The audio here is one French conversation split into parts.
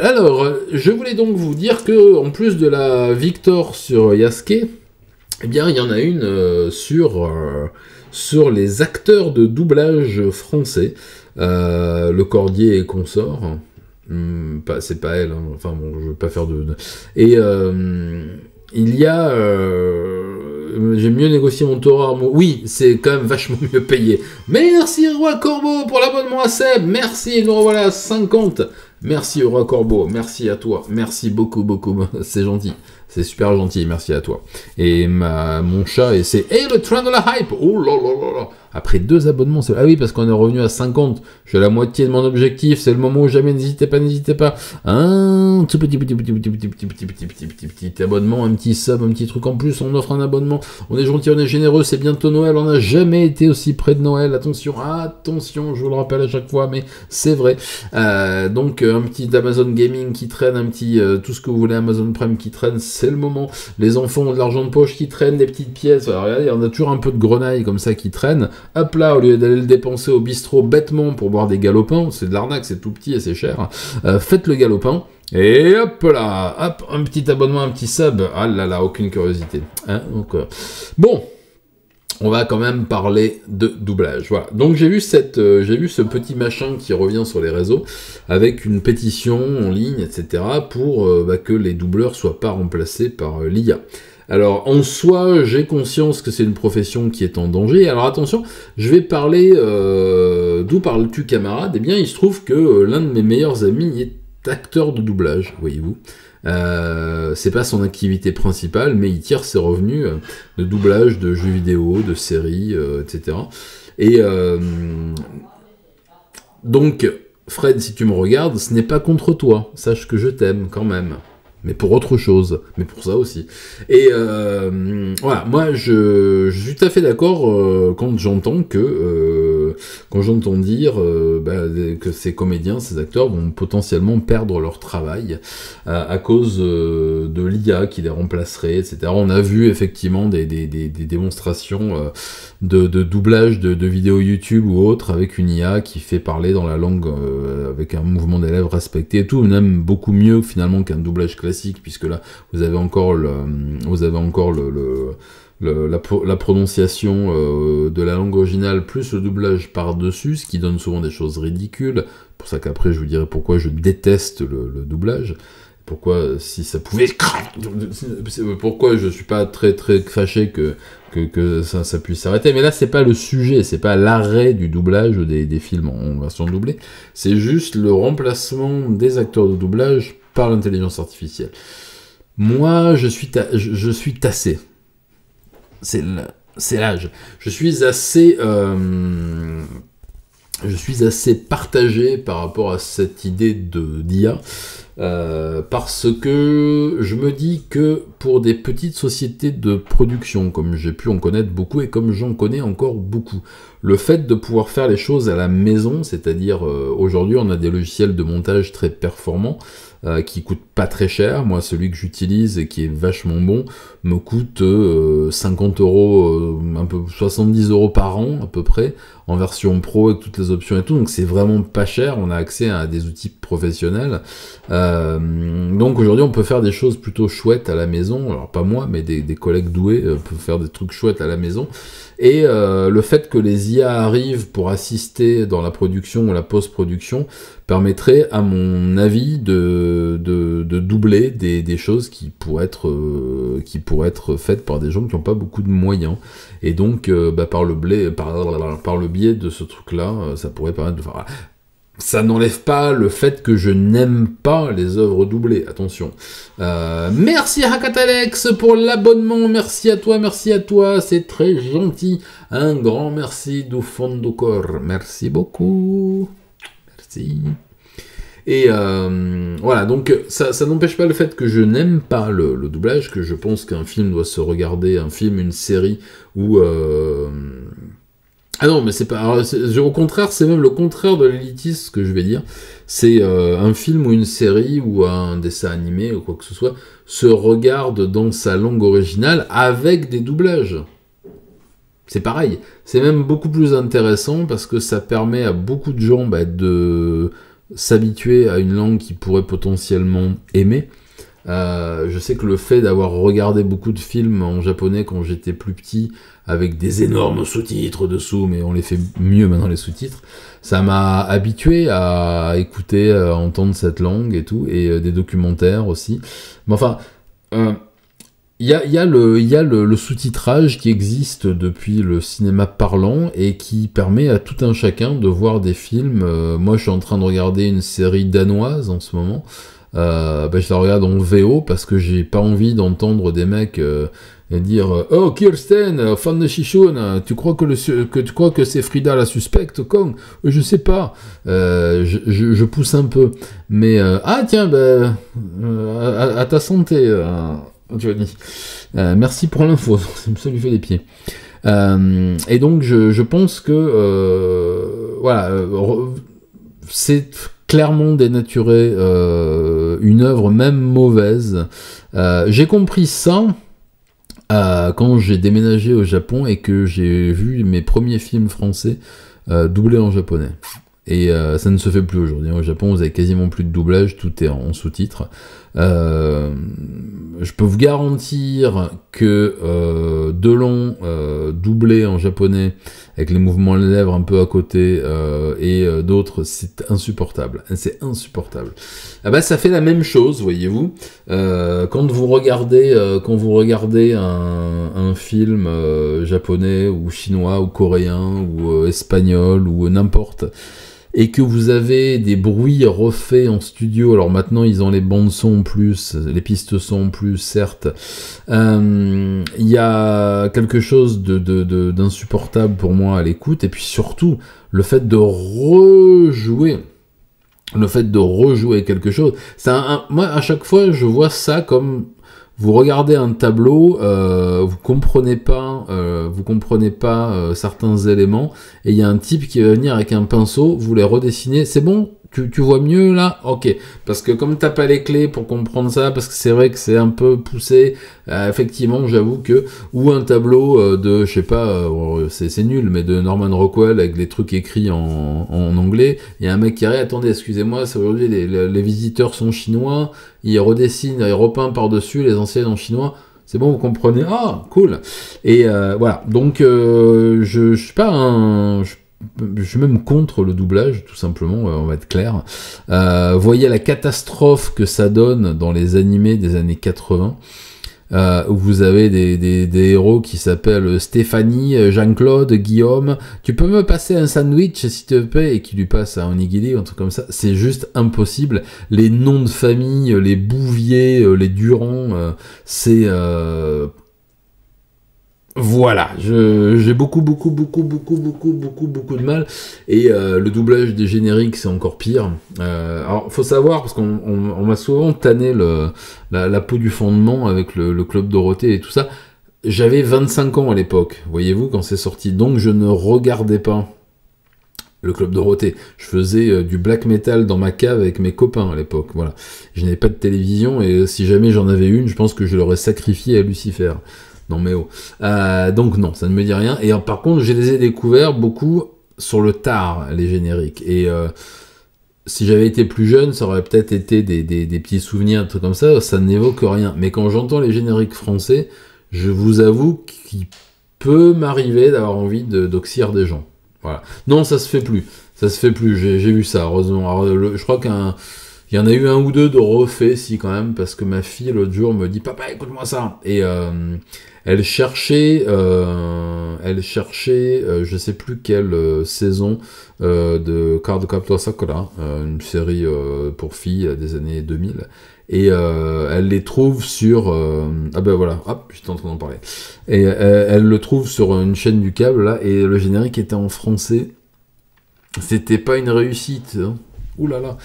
Alors, je voulais donc vous dire que, en plus de la Victor sur Yasuke, eh bien, il y en a une sur les acteurs de doublage français, Le Cordier et consorts. C'est pas elle, hein. Enfin bon, je veux pas faire de... Et il y a... j'ai mieux négocié mon taux rare. Oui, c'est quand même vachement mieux payé. Merci Roi Corbeau pour l'abonnement à Seb. Merci, nous revoilà à 50. Merci Roi Corbeau, merci à toi. Merci beaucoup, beaucoup. C'est gentil. C'est super gentil, merci à toi. Et mon chat, et c'est... Hey, le train de la hype. Oh là là là là. Après 2 abonnements, c'est... Ah oui, parce qu'on est revenu à 50. Je suis à la moitié de mon objectif. C'est le moment où jamais, n'hésitez pas, n'hésitez pas. Un tout petit abonnement, un petit sub, un petit truc en plus. On offre un abonnement. On est gentil, on est généreux. C'est bientôt Noël. On n'a jamais été aussi près de Noël. Attention, attention, je vous le rappelle à chaque fois, mais c'est vrai. Donc, un petit Amazon Gaming qui traîne, un petit tout ce que vous voulez, Amazon Prime qui traîne, c'est le moment. Les enfants ont de l'argent de poche qui traîne, des petites pièces. Alors, regardez, on a toujours un peu de grenaille comme ça qui traîne. Hop là, au lieu d'aller le dépenser au bistrot bêtement pour boire des galopins, c'est de l'arnaque, c'est tout petit et c'est cher. Faites le galopin. Et hop là, hop, un petit abonnement, un petit sub. Ah là là, aucune curiosité. Hein, donc, bon. On va quand même parler de doublage. Voilà. Donc j'ai vu ce petit machin qui revient sur les réseaux avec une pétition en ligne, etc. pour que les doubleurs soient pas remplacés par l'IA. Alors en soi, j'ai conscience que c'est une profession qui est en danger. Alors attention, je vais parler d'où parles-tu camarade? Eh bien, il se trouve que l'un de mes meilleurs amis est acteur de doublage, voyez-vous. C'est pas son activité principale, mais il tire ses revenus de doublage de jeux vidéo, de séries, etc. Et donc, Fred, si tu me regardes, ce n'est pas contre toi. Sache que je t'aime quand même. Mais pour autre chose, mais pour ça aussi. Et voilà, moi je suis tout à fait d'accord quand j'entends dire que ces comédiens, ces acteurs vont potentiellement perdre leur travail à cause de l'IA qui les remplacerait, etc. On a vu effectivement des démonstrations de doublage de vidéos YouTube ou autres avec une IA qui fait parler dans la langue avec un mouvement des lèvres respecté et tout, même beaucoup mieux finalement qu'un doublage classique, puisque là vous avez encore la prononciation de la langue originale plus le doublage par-dessus, ce qui donne souvent des choses ridicules. C'est pour ça qu'après je vous dirai pourquoi je déteste le doublage. Pourquoi, si ça pouvait... Pourquoi je suis pas très fâché que ça puisse s'arrêter. Mais là, c'est pas le sujet, c'est pas l'arrêt du doublage des films en version doublée. C'est juste le remplacement des acteurs de doublage par l'intelligence artificielle. Moi, je suis tassé. C'est l'âge. Je suis assez partagé par rapport à cette idée d'IA. Parce que je me dis que pour des petites sociétés de production, comme j'ai pu en connaître beaucoup et comme j'en connais encore beaucoup, le fait de pouvoir faire les choses à la maison, c'est-à-dire aujourd'hui on a des logiciels de montage très performants qui coûtent pas très cher. Moi, celui que j'utilise et qui est vachement bon me coûte 50 euros, un peu 70 euros par an à peu près, en version pro avec toutes les options et tout. Donc c'est vraiment pas cher. On a accès à des outils professionnels. Donc aujourd'hui, on peut faire des choses plutôt chouettes à la maison. Alors pas moi, mais des collègues doués peuvent faire des trucs chouettes à la maison. Et le fait que les IA arrivent pour assister dans la production ou la post-production permettrait, à mon avis, de doubler des choses qui pourraient être faites par des gens qui n'ont pas beaucoup de moyens. Et donc, par le biais de ce truc-là, ça pourrait permettre de faire... Ça n'enlève pas le fait que je n'aime pas les œuvres doublées, attention. Merci Hakatalex pour l'abonnement, merci à toi, c'est très gentil. Un grand merci du fond du corps, merci beaucoup. Merci. Et voilà, donc ça n'empêche pas le fait que je n'aime pas le doublage, que je pense qu'un film doit se regarder, un film, une série, ou... Ah non, mais c'est pas... Alors, au contraire, c'est même le contraire de l'élitisme, ce que je vais dire. C'est un film ou une série ou un dessin animé ou quoi que ce soit se regarde dans sa langue originale avec des doublages. C'est pareil. C'est même beaucoup plus intéressant parce que ça permet à beaucoup de gens de s'habituer à une langue qu'ils pourraient potentiellement aimer. Je sais que le fait d'avoir regardé beaucoup de films en japonais quand j'étais plus petit, avec des énormes sous-titres dessous, mais on les fait mieux maintenant les sous-titres, ça m'a habitué à écouter, à entendre cette langue et tout, et des documentaires aussi. Mais enfin, il y a le sous-titrage qui existe depuis le cinéma parlant et qui permet à tout un chacun de voir des films. Moi, je suis en train de regarder une série danoise en ce moment. Je la regarde en VO parce que j'ai pas envie d'entendre des mecs dire oh Kirsten, fan de Shishun, tu crois que c'est Frida la suspecte Kong? Je sais pas. Je pousse un peu. Mais ah tiens, à ta santé, Johnny. Merci pour l'info. Ça lui fait les pieds. Et donc je pense que voilà, c'est clairement dénaturer une œuvre même mauvaise. J'ai compris ça quand j'ai déménagé au Japon et que j'ai vu mes premiers films français doublés en japonais. Et ça ne se fait plus aujourd'hui. Au Japon, vous avez quasiment plus de doublage, tout est en sous-titres. Je peux vous garantir que Delon doublé en japonais avec les mouvements de lèvres un peu à côté et d'autres, c'est insupportable. C'est insupportable. Ah bah ça fait la même chose, voyez-vous. Quand vous regardez un film japonais ou chinois ou coréen ou espagnol ou n'importe, et que vous avez des bruits refaits en studio, alors maintenant ils ont les bandes son en plus, les pistes son en plus, certes, il y a quelque chose d'insupportable pour moi à l'écoute, et puis surtout, le fait de rejouer quelque chose, moi à chaque fois je vois ça comme... Vous regardez un tableau, vous comprenez pas certains éléments, et il y a un type qui va venir avec un pinceau, vous les redessinez, c'est bon, tu vois mieux là, ok. Parce que comme t'as pas les clés pour comprendre ça, parce que c'est vrai que c'est un peu poussé, effectivement, j'avoue que ou un tableau de, je sais pas, c'est nul, mais de Norman Rockwell avec des trucs écrits en anglais, il y a un mec qui arrive, attendez, excusez-moi, c'est aujourd'hui les visiteurs sont chinois. Il redessine, il repeint par-dessus les anciennes en chinois. C'est bon, vous comprenez? Ah, cool. Et voilà. Donc, je suis pas un... Je suis même contre le doublage, tout simplement, on va être clair. Voyez la catastrophe que ça donne dans les animés des années 80. Où vous avez des héros qui s'appellent Stéphanie, Jean-Claude, Guillaume. Tu peux me passer un sandwich s'il te plaît, et qui lui passe un onigiri ou un truc comme ça. C'est juste impossible. Les noms de famille, les Bouvier, les Durand, c'est voilà, j'ai beaucoup de mal, et le doublage des génériques c'est encore pire. Alors faut savoir, parce qu'on m'a souvent tanné la peau du fondement avec le Club Dorothée et tout ça. J'avais 25 ans à l'époque, voyez-vous, quand c'est sorti, donc je ne regardais pas le Club Dorothée. Je faisais du black metal dans ma cave avec mes copains à l'époque, voilà. Je n'avais pas de télévision, et si jamais j'en avais une, je pense que je l'aurais sacrifié à Lucifer. Non mais oh. Donc non, ça ne me dit rien. Et par contre, je les ai découverts beaucoup sur le tard, les génériques. Et si j'avais été plus jeune, ça aurait peut-être été des petits souvenirs, un truc comme ça n'évoque rien. Mais quand j'entends les génériques français, je vous avoue qu'il peut m'arriver d'avoir envie d'oxyre des gens. Voilà. Non, ça se fait plus. Ça se fait plus, j'ai vu ça, heureusement. Alors, je crois il y en a eu un ou deux de refaits, si, quand même, parce que ma fille, l'autre jour, me dit « Papa, écoute-moi ça !» Et elle cherchait, je sais plus quelle saison de Cardcaptor Sakura, une série pour filles des années 2000, et elle les trouve sur... ah ben voilà, hop, j'étais en train d'en parler. Et elle le trouve sur une chaîne du câble, là, et le générique était en français. C'était pas une réussite, hein. Ouh là là.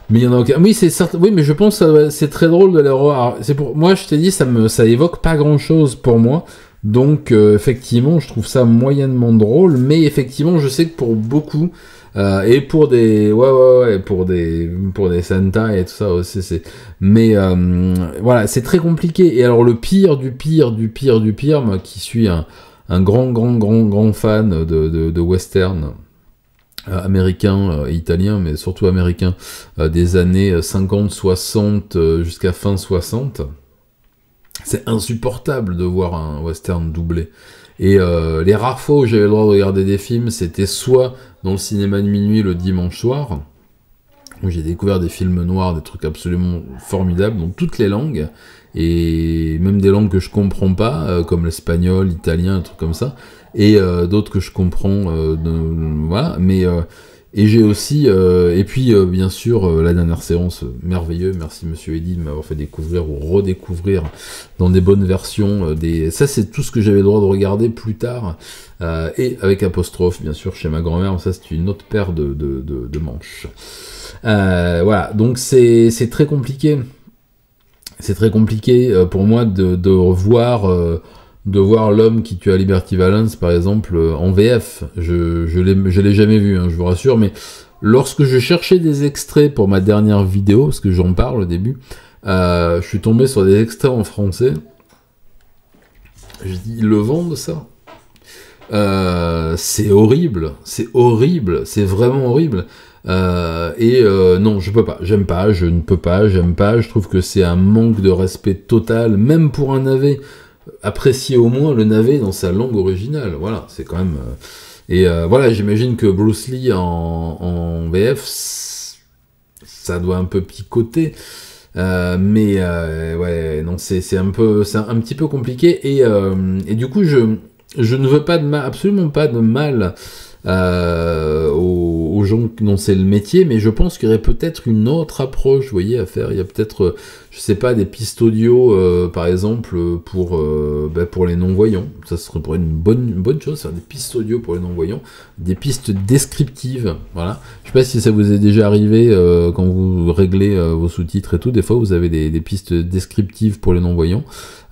Mais il y en a aucun. Oui, c'est certain. Oui, mais je pense que c'est très drôle de les revoir. C'est pour moi, je t'ai dit, ça évoque pas grand chose pour moi. Donc, effectivement, je trouve ça moyennement drôle. Mais effectivement, je sais que pour beaucoup, et pour des, pour des Sentai et tout ça aussi, mais voilà, c'est très compliqué. Et alors, le pire du pire, moi, qui suis un grand fan de western. américains et italiens, mais surtout américains, des années 50, 60 jusqu'à fin 60. C'est insupportable de voir un western doublé. Et les rares fois où j'avais le droit de regarder des films, c'était soit dans le cinéma de minuit le dimanche soir, où j'ai découvert des films noirs, des trucs absolument formidables, dans toutes les langues, et même des langues que je comprends pas, comme l'espagnol, l'italien, un truc comme ça, et d'autres que je comprends, voilà, mais... et j'ai aussi, et puis bien sûr, la dernière séance, merveilleux, merci Monsieur Eddy de m'avoir fait découvrir ou redécouvrir dans des bonnes versions, ça c'est tout ce que j'avais le droit de regarder plus tard, et avec apostrophe, bien sûr, chez ma grand-mère, ça c'est une autre paire de manches. Voilà, donc c'est très compliqué. C'est très compliqué pour moi de voir L'homme qui tua Liberty Valance, par exemple, en VF. Je l'ai jamais vu, hein, je vous rassure, mais lorsque je cherchais des extraits pour ma dernière vidéo, parce que j'en parle au début, je suis tombé sur des extraits en français. Je dis, ils le vendent, ça? C'est horrible, c'est vraiment horrible. Non, je peux pas, j'aime pas, je ne peux pas, j'aime pas, je trouve que c'est un manque de respect total, même pour un navet. Apprécier au moins le navet dans sa langue originale, voilà, c'est quand même... voilà, j'imagine que Bruce Lee en VF, ça doit un peu picoter, ouais, non, c'est un petit peu compliqué, et du coup, je ne veux pas absolument pas de mal aux gens dont c'est le métier, mais je pense qu'il y aurait peut-être une autre approche, vous voyez, à faire. Il y a peut-être, je sais pas, des pistes audio, par exemple, pour les non-voyants. Ça serait pour une bonne chose, faire des pistes audio pour les non-voyants, des pistes descriptives, voilà. Je sais pas si ça vous est déjà arrivé quand vous réglez vos sous-titres et tout, des fois vous avez des pistes descriptives pour les non-voyants.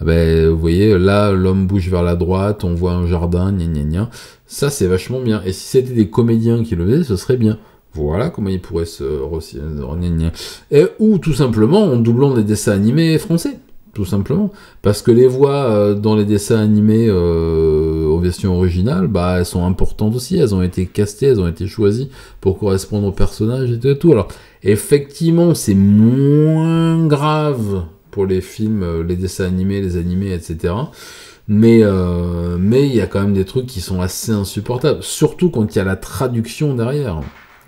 Vous voyez, là, l'homme bouge vers la droite, on voit un jardin, gna gna gna. Ça, c'est vachement bien. Et si c'était des comédiens qui le faisaient, ce serait bien. Voilà comment ils pourraient se... Ou tout simplement en doublant des dessins animés français. Tout simplement. Parce que les voix dans les dessins animés aux versions originales, elles sont importantes aussi. Elles ont été castées, elles ont été choisies pour correspondre aux personnages et tout. Alors, effectivement, c'est moins grave pour les films, les dessins animés, les animés, etc. Mais il y a quand même des trucs qui sont assez insupportables. Surtout quand il y a la traduction derrière.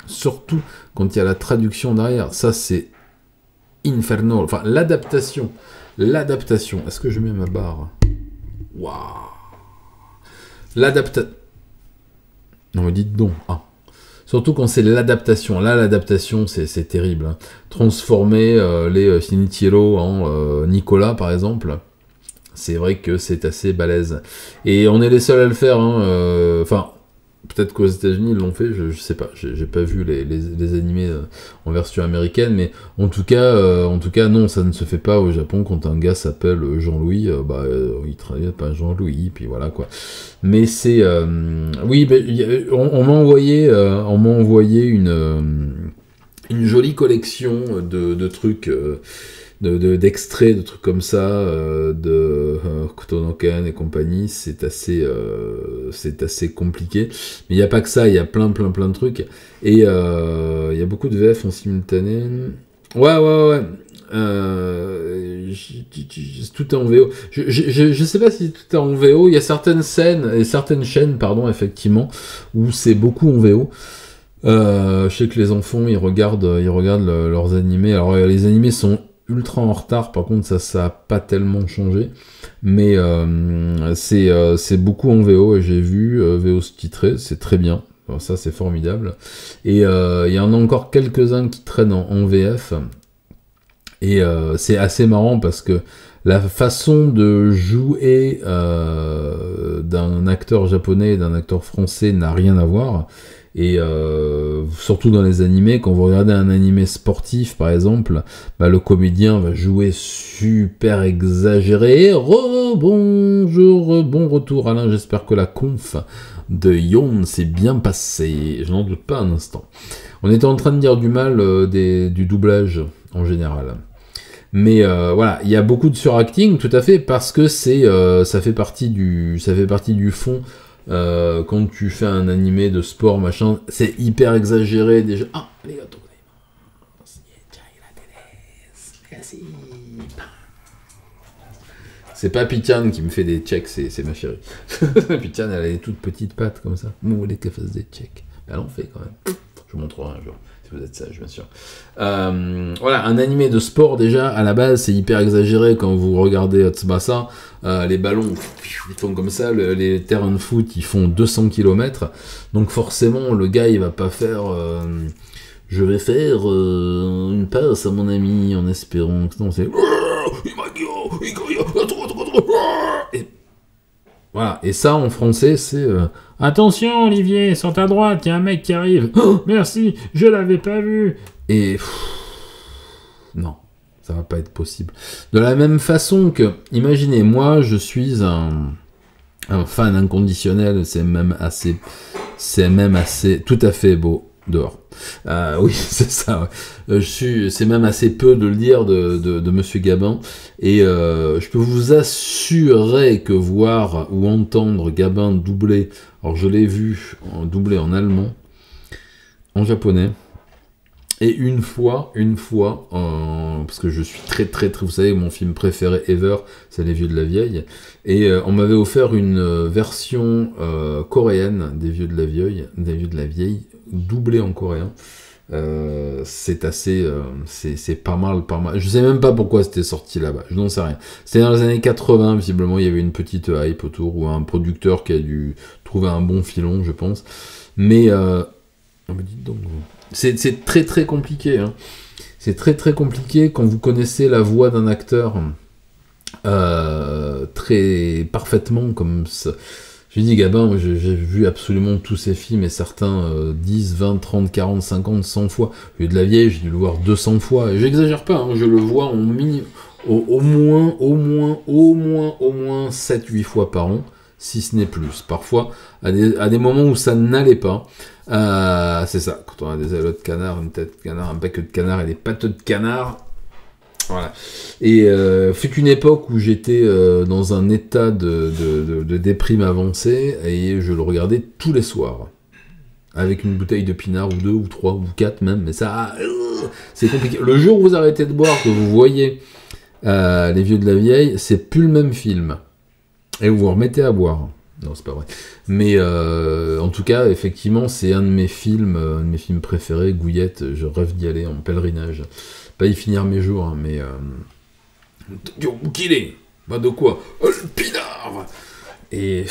Surtout quand il y a la traduction derrière. Ça, c'est infernal. Enfin, l'adaptation. L'adaptation. Est-ce que je mets ma barre? Waouh. L'adaptation. Non, mais dites donc. Ah. Surtout quand c'est l'adaptation. Là, l'adaptation, c'est terrible. Hein. Transformer les Finitiello en Nicolas, par exemple. C'est vrai que c'est assez balèze. Et on est les seuls à le faire. Hein. Enfin, peut-être qu'aux États-Unis ils l'ont fait, je sais pas. J'ai pas vu les animés en version américaine, mais en tout cas, non, ça ne se fait pas au Japon quand un gars s'appelle Jean-Louis. Il travaille pas Jean-Louis, puis voilà quoi. Mais c'est, oui, on m'a envoyé une jolie collection de trucs. D'extraits, de trucs comme ça, de Kotonoken et compagnie, c'est assez compliqué. Mais il n'y a pas que ça, il y a plein de trucs. Et il y a beaucoup de VF en simultané. Ouais. Tout est en VO. Je sais pas si tout est en VO. Il y a certaines chaînes, pardon, effectivement, où c'est beaucoup en VO. Je sais que les enfants, ils regardent leurs animés. Alors, les animés sont ultra en retard, par contre ça a pas tellement changé, mais c'est beaucoup en VO, et j'ai vu VO sous-titré, c'est très bien, alors ça c'est formidable, et il y en a encore quelques-uns qui traînent en VF, et c'est assez marrant parce que la façon de jouer d'un acteur japonais et d'un acteur français n'a rien à voir. Et surtout dans les animés, quand vous regardez un animé sportif par exemple, le comédien va jouer super exagéré. Bonjour, bon retour Alain, j'espère que la conf de Yon s'est bien passée, je n'en doute pas un instant. On était en train de dire du mal du doublage en général. Mais voilà, il y a beaucoup de suracting, tout à fait, parce que ça fait partie du fond quand tu fais un animé de sport, machin, c'est hyper exagéré déjà. Ah, les gars, merci. C'est pas Pichan qui me fait des checks, c'est ma chérie. Pichan, elle a des toutes petites pattes comme ça. Vous voulez qu'elle fasse des checks? Elle en fait quand même. Je vous montrerai un jour, si vous êtes sage, bien sûr. Voilà, un animé de sport, déjà, à la base, c'est hyper exagéré quand vous regardez Tsubasa. Les ballons, ils font comme ça, les terrains de foot, ils font 200 km. Donc forcément, le gars, il va pas faire... je vais faire une passe à mon ami en espérant que non, c'est... Et voilà, et ça en français c'est attention Olivier, sur ta droite, il y a un mec qui arrive. Oh, merci, je l'avais pas vu. Et non, ça va pas être possible. De la même façon que, imaginez, moi je suis un fan inconditionnel, c'est même assez tout à fait beau dehors. Oui, c'est ça. Ouais. C'est même assez peu de le dire de Monsieur Gabin. Et je peux vous assurer que voir ou entendre Gabin doubler, alors je l'ai vu doubler en allemand, en japonais, et une fois, parce que je suis très, vous savez, mon film préféré ever, c'est Les Vieux de la Vieille, et on m'avait offert une version coréenne des Vieux de la Vieille, doublée en coréen. C'est assez, c'est pas mal. Je sais même pas pourquoi c'était sorti là-bas, je n'en sais rien. C'était dans les années 80, visiblement, il y avait une petite hype autour, ou un producteur qui a dû trouver un bon filon, je pense. Mais, dites donc, c'est très compliqué, hein. C'est très compliqué quand vous connaissez la voix d'un acteur très parfaitement comme ça. Je dis Gabin, j'ai vu absolument tous ces films et certains 10, 20, 30, 40, 50, 100 fois. Vieux de la Vieille, j'ai dû le voir 200 fois. Et j'exagère pas, hein, je le vois au moins 7-8 fois par an, si ce n'est plus. Parfois, à des moments où ça n'allait pas. C'est ça, quand on a des ailes de canard, une tête de canard, un bec de canard et des pattes de canard. Voilà. Et fut une époque où j'étais dans un état de déprime avancée et je le regardais tous les soirs. Avec une bouteille de pinard ou 2 ou 3 ou 4 même, mais ça, c'est compliqué. Le jour où vous arrêtez de boire, que vous voyez Les Vieux de la Vieille, c'est plus le même film. Et vous vous remettez à boire. Non, c'est pas vrai. Mais en tout cas, effectivement, c'est un de mes films préférés, Gouillette. Je rêve d'y aller en pèlerinage. Pas y finir mes jours, hein, mais... qu'il est bah de quoi le pinard. Et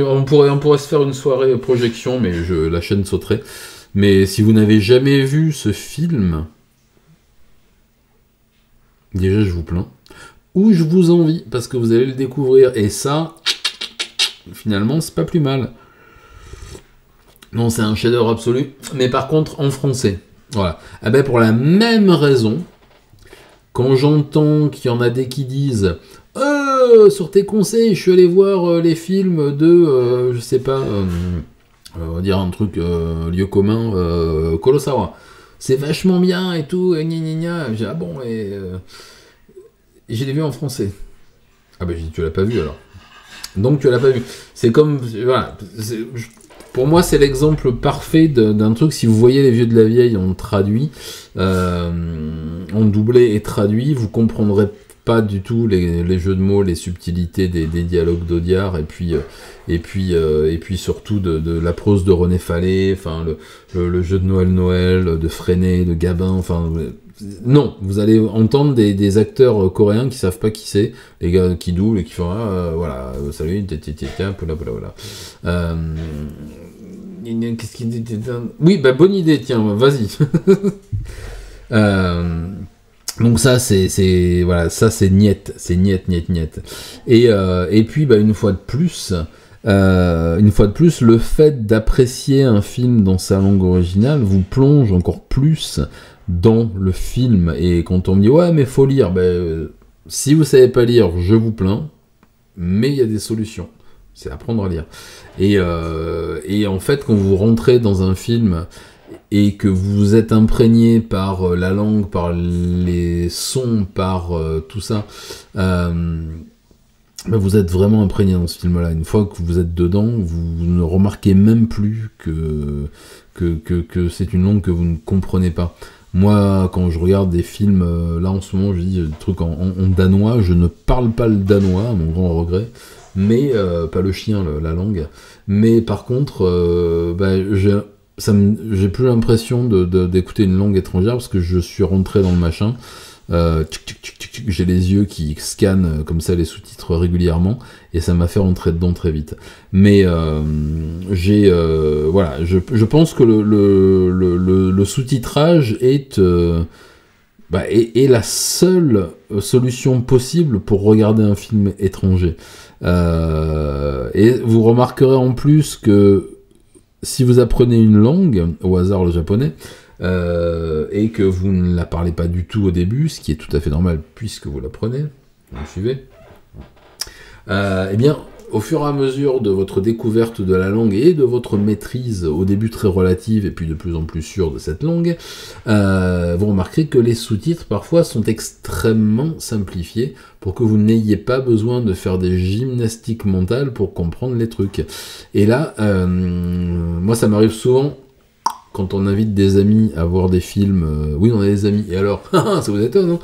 on pourrait se faire une soirée projection, mais la chaîne sauterait. Mais si vous n'avez jamais vu ce film, déjà je vous plains, ou je vous envie, parce que vous allez le découvrir, et ça, finalement, c'est pas plus mal. Non, c'est un chef-d'œuvre absolu, mais par contre en français. Voilà. Ah ben pour la même raison, quand j'entends qu'il y en a des qui disent sur tes conseils, je suis allé voir les films de, je sais pas, on va dire un truc lieu commun, Kurosawa. C'est vachement bien et tout, et gna gna gna. J'ai ah bon, et je l'ai vu en français. Ah ben j'ai dit tu l'as pas vu alors. Donc tu l'as pas vu. C'est comme, voilà, pour moi c'est l'exemple parfait d'un truc, si vous voyez Les Vieux de la Vieille en traduit, en doublé et traduit, vous comprendrez pas du tout les jeux de mots, les subtilités des dialogues d'Audiard, et puis surtout de la prose de René Fallet, enfin le jeu de Noël de Freinet, de Gabin, enfin non, vous allez entendre des acteurs coréens qui savent pas qui c'est, les gars qui doublent et qui font voilà, salut, voilà. Qu'est-ce qu'il dit? Oui, bah bonne idée, tiens, vas-y. Donc ça c'est voilà, ça c'est niet. Et puis bah une fois de plus, le fait d'apprécier un film dans sa langue originale vous plonge encore plus dans le film. Et quand on me dit ouais mais faut lire, si vous savez pas lire, je vous plains, mais il y a des solutions. C'est apprendre à lire. Et en fait, quand vous rentrez dans un film et que vous êtes imprégné par la langue, par les sons, par tout ça, ben, vous êtes vraiment imprégné dans ce film-là. Une fois que vous êtes dedans, vous ne remarquez même plus que c'est une langue que vous ne comprenez pas. Moi, quand je regarde des films, là en ce moment, je dis des trucs en danois, je ne parle pas le danois, à mon grand regret, mais pas le chien, la langue. Mais par contre, j'ai plus l'impression d'écouter une langue étrangère parce que je suis rentré dans le machin. J'ai les yeux qui scannent comme ça les sous-titres régulièrement et ça m'a fait rentrer dedans très vite. Mais voilà, je pense que le sous-titrage est la seule solution possible pour regarder un film étranger. Et vous remarquerez en plus que si vous apprenez une langue, au hasard le japonais, et que vous ne la parlez pas du tout au début, ce qui est tout à fait normal puisque vous l'apprenez, vous me suivez, eh bien, au fur et à mesure de votre découverte de la langue et de votre maîtrise, au début très relative et puis de plus en plus sûre de cette langue, vous remarquerez que les sous-titres parfois sont extrêmement simplifiés pour que vous n'ayez pas besoin de faire des gymnastiques mentales pour comprendre les trucs. Et là, moi ça m'arrive souvent quand on invite des amis à voir des films, oui on a des amis, et alors, ça vous étonne, non?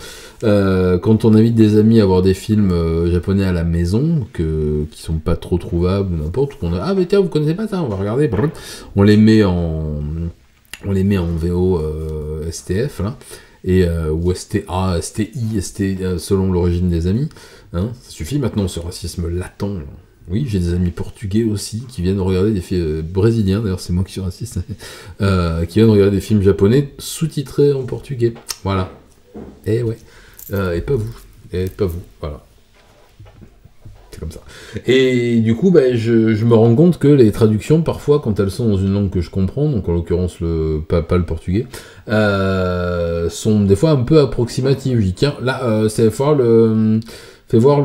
Quand on invite des amis à voir des films japonais à la maison, qui sont pas trop trouvables ou n'importe, qu'on a, ah mais tiens vous connaissez pas ça, on va regarder, on les met en VO STF là, et ou STA, STI, selon l'origine des amis, hein, ça suffit maintenant ce racisme latent. Oui, j'ai des amis portugais aussi qui viennent regarder des films brésiliens, d'ailleurs c'est moi qui suis raciste, qui viennent regarder des films japonais sous-titrés en portugais. Voilà. Et ouais. Et pas vous. Voilà. C'est comme ça. Et du coup, je me rends compte que les traductions, parfois, quand elles sont dans une langue que je comprends, donc en l'occurrence pas le portugais, sont des fois un peu approximatives. Je dis tiens, là, fais voir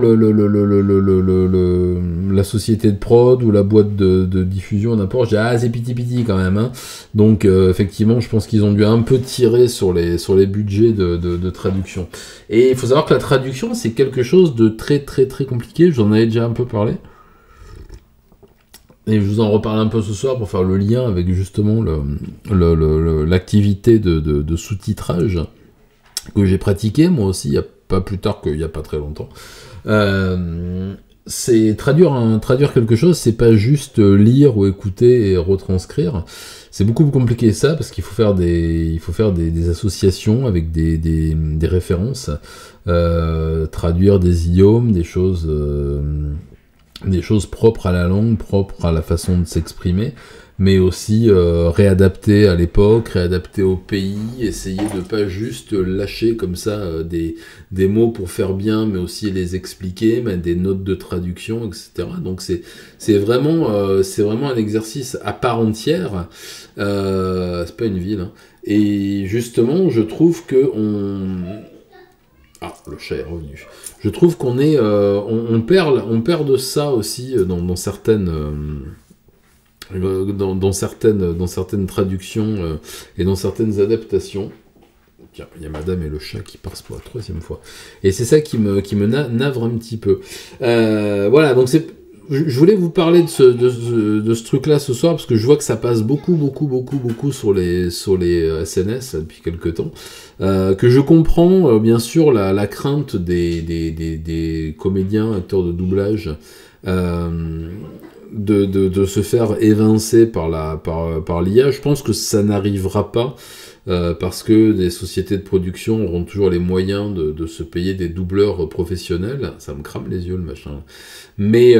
la société de prod ou la boîte de diffusion, n'importe. Je dis, ah, c'est piti quand même. Hein. Donc, effectivement, je pense qu'ils ont dû un peu tirer sur les budgets de traduction. Et il faut savoir que la traduction, c'est quelque chose de très, très, très compliqué. J'en avais déjà un peu parlé. Et je vous en reparle un peu ce soir pour faire le lien avec justement l'activité de sous-titrage que j'ai pratiqué, moi aussi, pas plus tard qu'il n'y a pas très longtemps. C'est traduire quelque chose, c'est pas juste lire ou écouter et retranscrire. C'est beaucoup plus compliqué que ça parce qu'il faut faire des associations avec des références, traduire des idiomes, des choses propres à la langue, propres à la façon de s'exprimer, mais aussi réadapter à l'époque, réadapter au pays, essayer de pas juste lâcher comme ça des mots pour faire bien, mais aussi les expliquer, mettre des notes de traduction, etc. Donc c'est vraiment un exercice à part entière. C'est pas une ville. Hein. Et justement, je trouve que le chat est revenu. Je trouve qu'on est, on perd de ça aussi dans certaines. Dans certaines traductions et dans certaines adaptations. Tiens, il y a madame et le chat qui passent pour la 3e fois. Et c'est ça qui me navre un petit peu. Voilà, donc je voulais vous parler de ce truc-là ce soir, parce que je vois que ça passe beaucoup sur les SNS depuis quelque temps. Que je comprends, bien sûr, la crainte des comédiens, acteurs de doublage, de se faire évincer par l'IA. Je pense que ça n'arrivera pas parce que des sociétés de production auront toujours les moyens de se payer des doubleurs professionnels. Ça me crame les yeux le machin. Mais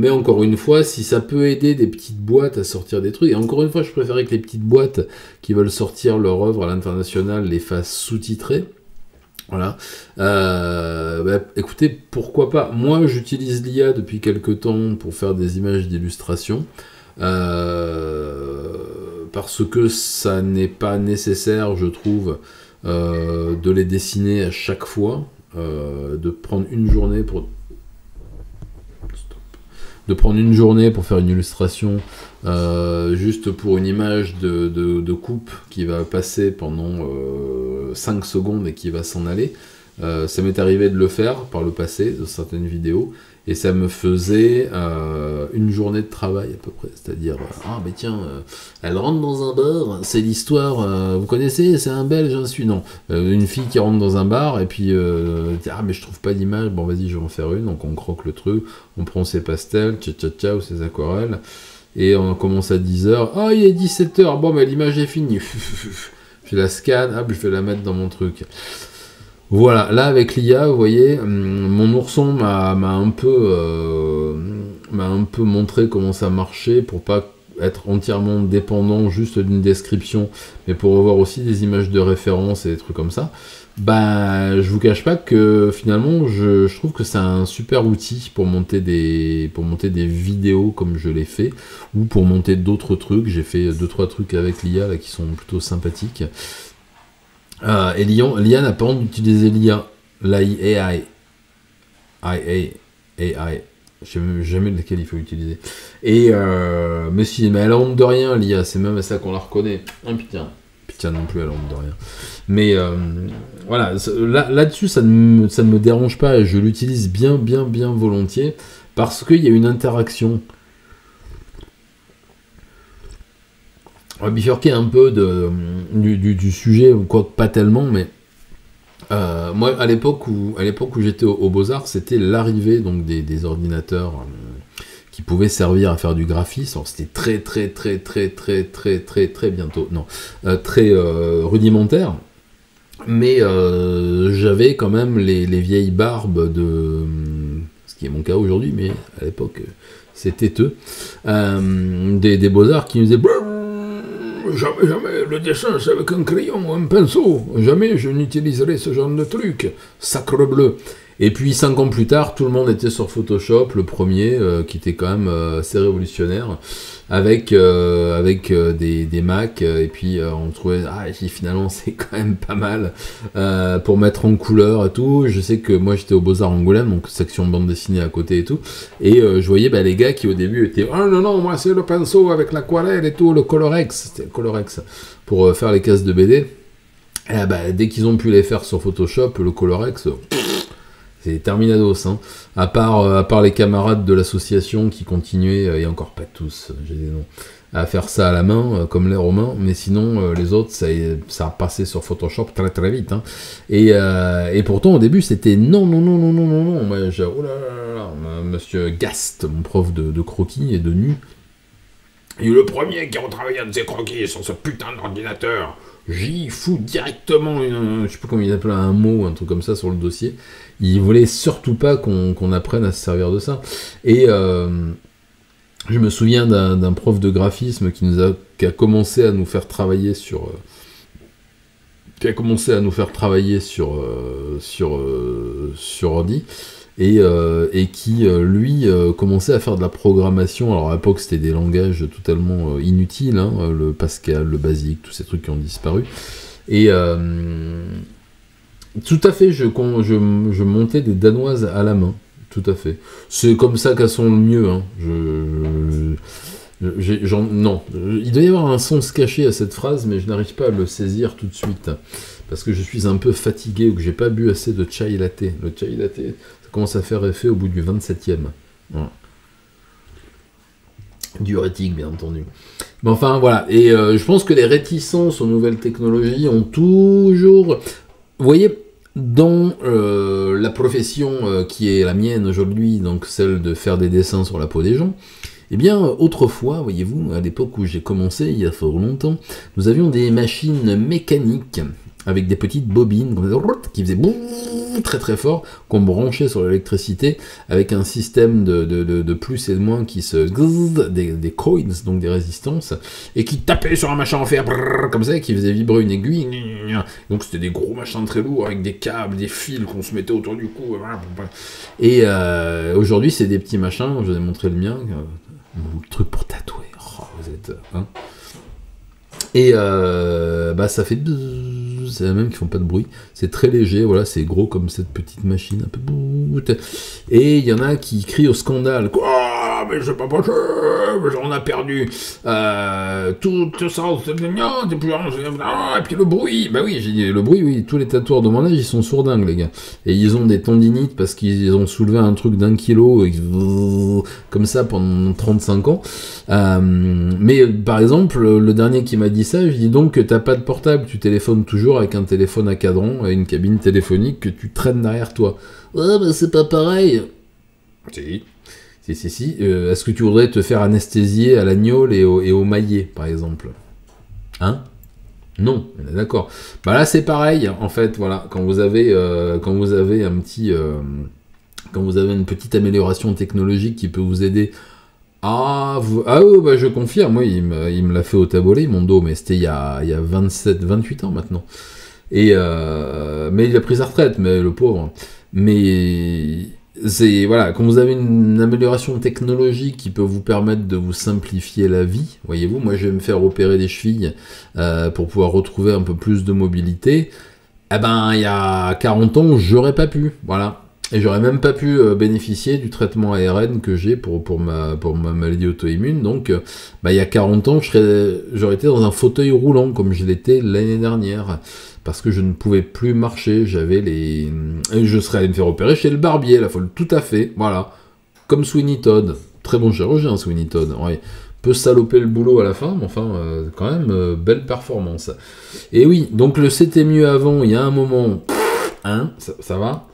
encore une fois, si ça peut aider des petites boîtes à sortir des trucs, et encore une fois, je préférais que les petites boîtes qui veulent sortir leur œuvre à l'international les fassent sous-titrer. Voilà. Écoutez, pourquoi pas. Moi, j'utilise l'IA depuis quelques temps pour faire des images d'illustration. Parce que ça n'est pas nécessaire, je trouve, de les dessiner à chaque fois. De prendre une journée pour faire une illustration juste pour une image de coupe qui va passer pendant 5 secondes et qui va s'en aller. Ça m'est arrivé de le faire par le passé, de certaines vidéos, et ça me faisait une journée de travail à peu près. C'est-à-dire, ah mais tiens, elle rentre dans un bar, c'est l'histoire, vous connaissez, c'est un Belge, j'en suis, non. Une fille qui rentre dans un bar, et puis, ah mais je trouve pas d'image, bon vas-y, je vais en faire une, donc on croque le truc, on prend ses pastels, tcha ou ses aquarelles, et on commence à 10h, ah il est 17h, bon mais l'image est finie, je la scanne, hop, je vais la mettre dans mon truc. Voilà, là avec l'IA, vous voyez, mon ourson m'a un peu montré comment ça marchait pour pas être entièrement dépendant juste d'une description, mais pour avoir aussi des images de référence et des trucs comme ça. Bah, je vous cache pas que finalement, je trouve que c'est un super outil pour monter des vidéos comme je l'ai fait, ou pour monter d'autres trucs. J'ai fait 2-3 trucs avec l'IA là qui sont plutôt sympathiques. Et l'IA n'a pas honte d'utiliser l'IA, l'AI. Je sais jamais lequel il faut utiliser. Et mais si, mais elle a honte de rien, l'IA, c'est même à ça qu'on la reconnaît. Ah putain non plus, elle a honte de rien. Mais voilà, là-dessus, ça ne me dérange pas, et je l'utilise bien volontiers, parce qu'il y a une interaction. On va bifurquer un peu du sujet, quoique pas tellement, mais moi, à l'époque où j'étais au Beaux-Arts, c'était l'arrivée donc des ordinateurs qui pouvaient servir à faire du graphisme. C'était très bientôt, non, très rudimentaire, mais j'avais quand même les vieilles barbes de, ce qui est mon cas aujourd'hui, mais à l'époque c'était eux, des Beaux-Arts qui nous disaient jamais, le dessin c'est avec un crayon ou un pinceau, jamais je n'utiliserai ce genre de truc, sacre bleu. Et puis 5 ans plus tard, tout le monde était sur Photoshop, le premier, qui était quand même assez révolutionnaire, avec des Mac, et puis on trouvait, finalement c'est quand même pas mal, pour mettre en couleur et tout. Je sais que moi j'étais au Beaux-Arts Angoulême, donc section bande dessinée à côté et tout, et je voyais les gars qui au début étaient, ah non, moi c'est le pinceau avec l'aquarelle et tout, le Colorex, c'était le Colorex, pour faire les cases de BD. Et dès qu'ils ont pu les faire sur Photoshop, le Colorex... c'est terminados, hein. À part les camarades de l'association qui continuaient, et encore pas tous, j'ai des noms, à faire ça à la main, comme les Romains, mais sinon, les autres, ça a passé sur Photoshop très vite, hein. Et pourtant, au début, c'était non. Moi, oh là, monsieur Gast, mon prof de croquis et de nu, et le premier qui a retravaillé un de ses croquis sur ce putain d'ordinateur, j'y fous directement, je sais pas comment il appelle, un mot, un truc comme ça sur le dossier. Il voulait surtout pas qu'on apprenne à se servir de ça. Et je me souviens d'un prof de graphisme qui a commencé à nous faire travailler sur ordi, et qui lui commençait à faire de la programmation. Alors à l'époque c'était des langages totalement inutiles, hein, le Pascal, le Basic, tous ces trucs qui ont disparu, et tout à fait, je montais des danoises à la main, tout à fait. C'est comme ça qu'elles sont le mieux, hein. Non, il doit y avoir un sens caché à cette phrase, mais je n'arrive pas à le saisir tout de suite, parce que je suis un peu fatigué, ou que j'ai pas bu assez de chai latte. Le chai latte, ça commence à faire effet au bout du 27e. Voilà. Diurétique, bien entendu. Mais enfin, voilà. Et je pense que les réticences aux nouvelles technologies ont toujours... Vous voyez, dans la profession qui est la mienne aujourd'hui, donc celle de faire des dessins sur la peau des gens, eh bien, autrefois, voyez-vous, à l'époque où j'ai commencé, il y a fort longtemps, nous avions des machines mécaniques avec des petites bobines qui faisaient très fort, qu'on branchait sur l'électricité avec un système de plus et de moins qui se... des coins, donc des résistances, et qui tapaient sur un machin en fer, comme ça, et qui faisait vibrer une aiguille. Donc c'était des gros machins très lourds avec des câbles, des fils qu'on se mettait autour du cou. Et aujourd'hui, c'est des petits machins, je vous ai montré le mien, le truc pour tatouer. Oh, vous êtes... Hein. Et ça fait... C'est la même qui font pas de bruit. C'est très léger, voilà, c'est gros comme cette petite machine, un peu... Et il y en a qui crient au scandale. Quoi, mais je sais pas possible, on a perdu tout ça, et puis le bruit, bah oui, j'ai dit, le bruit, oui, tous les tatoueurs de mon âge, ils sont sourdingues, les gars. Et ils ont des tendinites parce qu'ils ont soulevé un truc d'1 kilo, comme ça, pendant 35 ans. Mais, par exemple, le dernier qui m'a dit ça, je dis donc que t'as pas de portable, tu téléphones toujours avec un téléphone à cadran, et une cabine téléphonique que tu traînes derrière toi. Ouais, bah c'est pas pareil. Si. Si. Est-ce que tu voudrais te faire anesthésier à l'agneau et au maillet, par exemple? Hein? Non, on est d'accord. Bah là, c'est pareil, en fait, voilà. Quand vous avez un petit... quand vous avez une petite amélioration technologique qui peut vous aider ah oui, bah je confirme, oui, il me l'a fait au tabolé, mon dos, mais c'était il y a 28 ans maintenant. Mais il a pris sa retraite, mais le pauvre. Mais c'est voilà, quand vous avez une amélioration technologique qui peut vous permettre de vous simplifier la vie, voyez-vous, moi je vais me faire opérer des chevilles pour pouvoir retrouver un peu plus de mobilité. Eh ben, il y a 40 ans, j'aurais pas pu, voilà. Et j'aurais même pas pu bénéficier du traitement ARN que j'ai pour ma maladie auto-immune. Donc, il y a 40 ans, j'aurais été dans un fauteuil roulant, comme je l'étais l'année dernière. Parce que je ne pouvais plus marcher, et je serais allé me faire opérer chez le barbier, la folle, tout à fait, voilà. Comme Sweeney Todd. Très bon chirurgien, Sweeney Todd. Ouais. Peut saloper le boulot à la fin, mais enfin, quand même, belle performance. Et oui, donc le c'était mieux avant, il y a un moment, hein, ça va ?